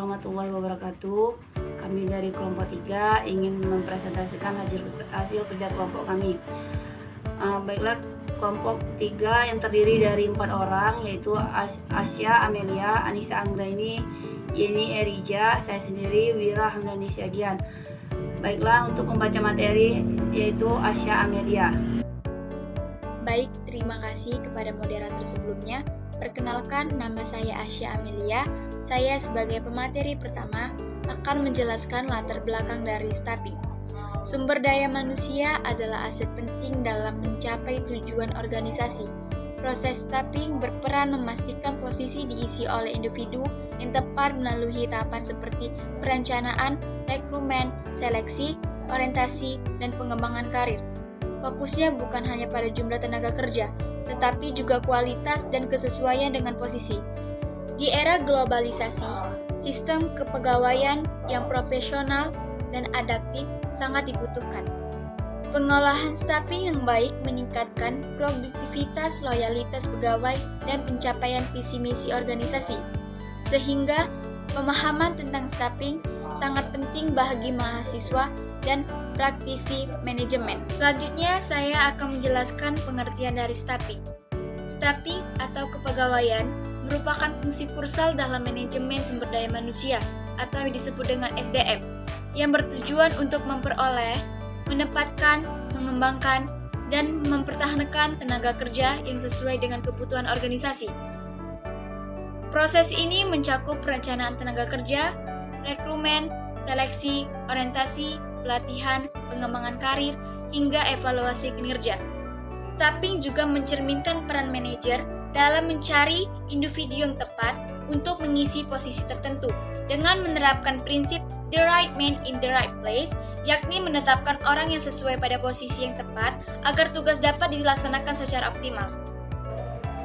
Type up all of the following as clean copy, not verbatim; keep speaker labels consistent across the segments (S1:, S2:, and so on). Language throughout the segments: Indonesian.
S1: warahmatullahi wabarakatuh. Kami dari kelompok 3 ingin mempresentasikan hasil kerja kelompok kami. Baiklah, kelompok 3 yang terdiri dari 4 orang, yaitu Asya, Amelia, Anissa Anggraini, Yeni Erija, saya sendiri Wira Hamdani Syagian. Baiklah, untuk membaca materi yaitu Asya Amelia.
S2: Baik, terima kasih kepada moderator sebelumnya. Perkenalkan, nama saya Asya Amelia. Saya sebagai pemateri pertama akan menjelaskan latar belakang dari staffing. Sumber daya manusia adalah aset penting dalam mencapai tujuan organisasi. Proses staffing berperan memastikan posisi diisi oleh individu yang tepat melalui tahapan seperti perencanaan, rekrutmen, seleksi, orientasi, dan pengembangan karir. Fokusnya bukan hanya pada jumlah tenaga kerja, tetapi juga kualitas dan kesesuaian dengan posisi. Di era globalisasi, sistem kepegawaian yang profesional dan adaptif sangat dibutuhkan. Pengolahan staffing yang baik meningkatkan produktivitas, loyalitas pegawai, dan pencapaian visi misi organisasi. Sehingga pemahaman tentang staffing sangat penting bagi mahasiswa dan praktisi manajemen. Selanjutnya, saya akan menjelaskan pengertian dari staffing. Staffing atau kepegawaian merupakan fungsi krusial dalam manajemen sumber daya manusia atau disebut dengan SDM, yang bertujuan untuk memperoleh, menempatkan, mengembangkan, dan mempertahankan tenaga kerja yang sesuai dengan kebutuhan organisasi. Proses ini mencakup perencanaan tenaga kerja, rekrutmen, seleksi, orientasi, pelatihan, pengembangan karir, hingga evaluasi kinerja. Staffing juga mencerminkan peran manajer dalam mencari individu yang tepat untuk mengisi posisi tertentu dengan menerapkan prinsip the right man in the right place, yakni menetapkan orang yang sesuai pada posisi yang tepat agar tugas dapat dilaksanakan secara optimal.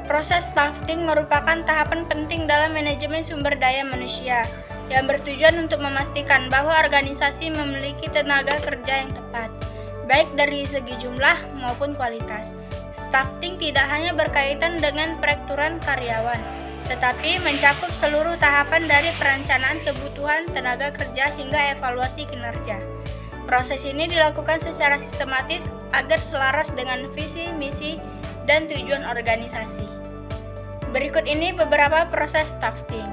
S3: Proses staffing merupakan tahapan penting dalam manajemen sumber daya manusia yang bertujuan untuk memastikan bahwa organisasi memiliki tenaga kerja yang tepat, baik dari segi jumlah maupun kualitas. Staffing tidak hanya berkaitan dengan perekrutan karyawan, tetapi mencakup seluruh tahapan dari perencanaan kebutuhan tenaga kerja hingga evaluasi kinerja. Proses ini dilakukan secara sistematis agar selaras dengan visi, misi, dan tujuan organisasi. Berikut ini beberapa proses staffing.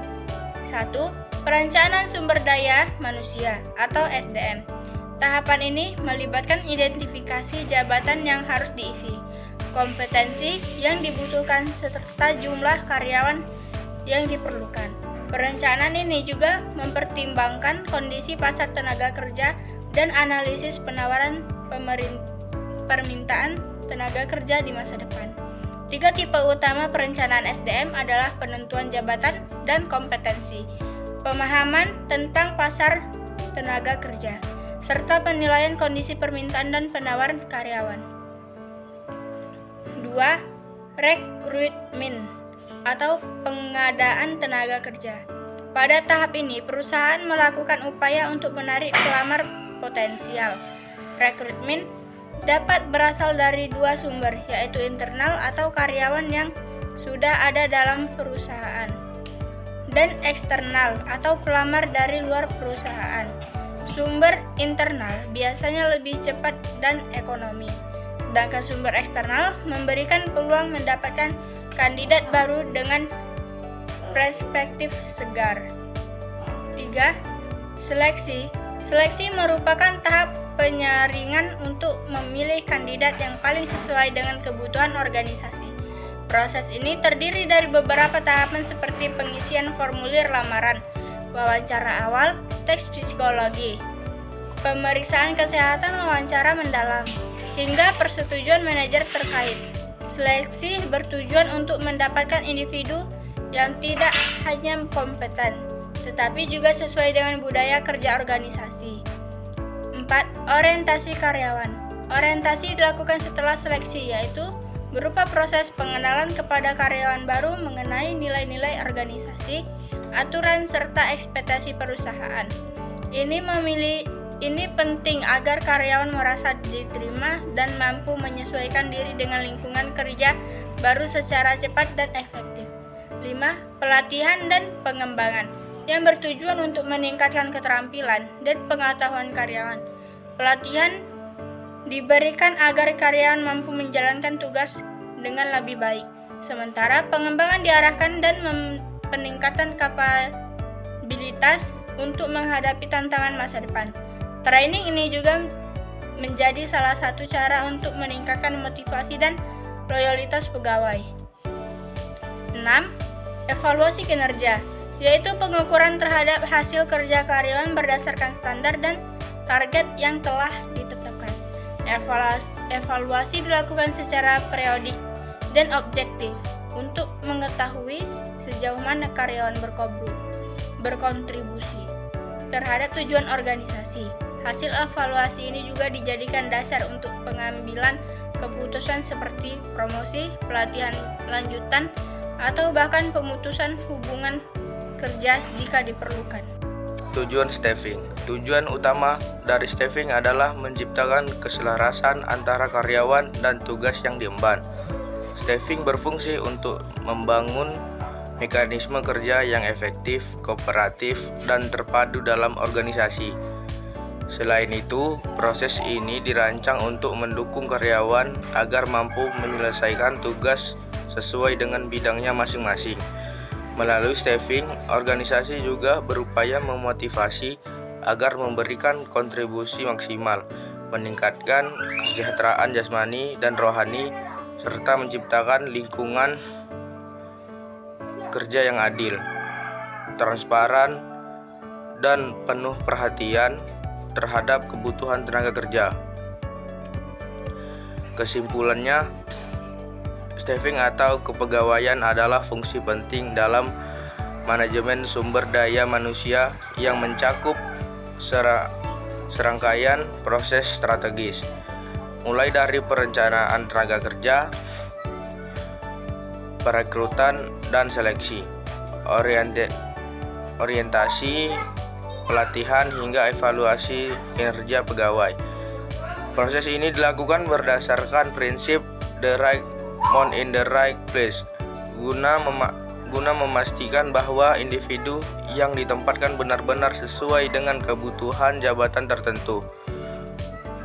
S3: 1. Perencanaan sumber daya manusia atau SDM. Tahapan ini melibatkan identifikasi jabatan yang harus diisi, kompetensi yang dibutuhkan, serta jumlah karyawan yang diperlukan. Perencanaan ini juga mempertimbangkan kondisi pasar tenaga kerja dan analisis penawaran permintaan tenaga kerja di masa depan. 3 tipe utama perencanaan SDM adalah penentuan jabatan dan kompetensi, pemahaman tentang pasar tenaga kerja, serta penilaian kondisi permintaan dan penawaran karyawan. 2. Rekrutmen atau pengadaan tenaga kerja. Pada tahap ini, perusahaan melakukan upaya untuk menarik pelamar potensial. Rekrutmen dapat berasal dari 2 sumber, yaitu internal atau karyawan yang sudah ada dalam perusahaan, dan eksternal atau pelamar dari luar perusahaan. Sumber internal biasanya lebih cepat dan ekonomis, sedangkan sumber eksternal memberikan peluang mendapatkan kandidat baru dengan perspektif segar. 3. Seleksi. Seleksi merupakan tahap penyaringan untuk memilih kandidat yang paling sesuai dengan kebutuhan organisasi. Proses ini terdiri dari beberapa tahapan seperti pengisian formulir lamaran, wawancara awal, tes psikologi, pemeriksaan kesehatan, wawancara mendalam, hingga persetujuan manajer terkait. Seleksi bertujuan untuk mendapatkan individu yang tidak hanya kompeten, tetapi juga sesuai dengan budaya kerja organisasi. 4. Orientasi karyawan. Orientasi dilakukan setelah seleksi, yaitu berupa proses pengenalan kepada karyawan baru mengenai nilai-nilai organisasi, aturan, serta ekspektasi perusahaan. Ini penting agar karyawan merasa diterima dan mampu menyesuaikan diri dengan lingkungan kerja baru secara cepat dan efektif. 5. Pelatihan dan pengembangan. yang bertujuan untuk meningkatkan keterampilan dan pengetahuan karyawan. Pelatihan diberikan agar karyawan mampu menjalankan tugas dengan lebih baik. Sementara pengembangan diarahkan dan peningkatan kapabilitas untuk menghadapi tantangan masa depan. Training ini juga menjadi salah satu cara untuk meningkatkan motivasi dan loyalitas pegawai. 6. Evaluasi kinerja, yaitu pengukuran terhadap hasil kerja karyawan berdasarkan standar dan target yang telah ditetapkan. Evaluasi dilakukan secara periodik dan objektif untuk mengetahui sejauh mana karyawan berkontribusi terhadap tujuan organisasi. Hasil evaluasi ini juga dijadikan dasar untuk pengambilan keputusan seperti promosi, pelatihan lanjutan, atau bahkan pemutusan hubungan kerja jika diperlukan.
S4: Tujuan staffing. Tujuan utama dari staffing adalah menciptakan keselarasan antara karyawan dan tugas yang diemban. Staffing berfungsi untuk membangun mekanisme kerja yang efektif, kooperatif, dan terpadu dalam organisasi. Selain itu, proses ini dirancang untuk mendukung karyawan agar mampu menyelesaikan tugas sesuai dengan bidangnya masing-masing. Melalui staffing, organisasi juga berupaya memotivasi agar memberikan kontribusi maksimal, meningkatkan kesejahteraan jasmani dan rohani, serta menciptakan lingkungan kerja yang adil, transparan, dan penuh perhatian terhadap kebutuhan tenaga kerja. Kesimpulannya, staffing atau kepegawaian adalah fungsi penting dalam manajemen sumber daya manusia yang mencakup serangkaian proses strategis, mulai dari perencanaan tenaga kerja, perekrutan dan seleksi, orientasi, pelatihan, hingga evaluasi kinerja pegawai. Proses ini dilakukan berdasarkan prinsip the right man in the right place, guna memastikan bahwa individu yang ditempatkan benar-benar sesuai dengan kebutuhan jabatan tertentu.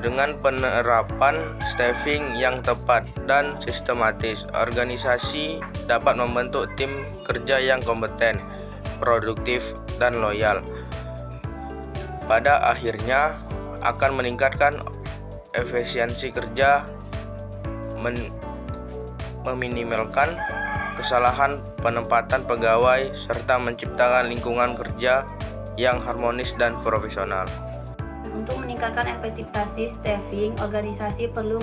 S4: Dengan penerapan staffing yang tepat dan sistematis, organisasi dapat membentuk tim kerja yang kompeten, produktif, dan loyal. Pada akhirnya akan meningkatkan efisiensi kerja, meminimalkan kesalahan penempatan pegawai, serta menciptakan lingkungan kerja yang harmonis dan profesional.
S1: Untuk meningkatkan efektivitas staffing, organisasi perlu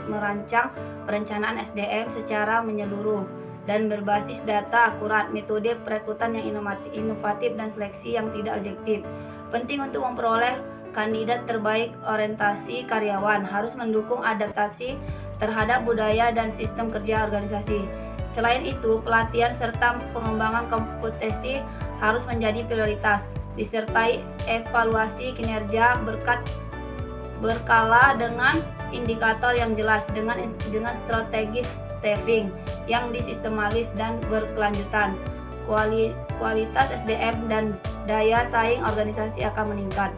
S1: merancang perencanaan SDM secara menyeluruh dan berbasis data akurat, metode perekrutan yang inovatif, dan seleksi yang tidak objektif. Penting untuk memperoleh kandidat terbaik. Orientasi karyawan harus mendukung adaptasi terhadap budaya dan sistem kerja organisasi. Selain itu, pelatihan serta pengembangan kompetensi harus menjadi prioritas, disertai evaluasi kinerja berkala dengan indikator yang jelas, dengan strategis staffing yang disistematis dan berkelanjutan. Kualitas SDM dan daya saing organisasi akan meningkat.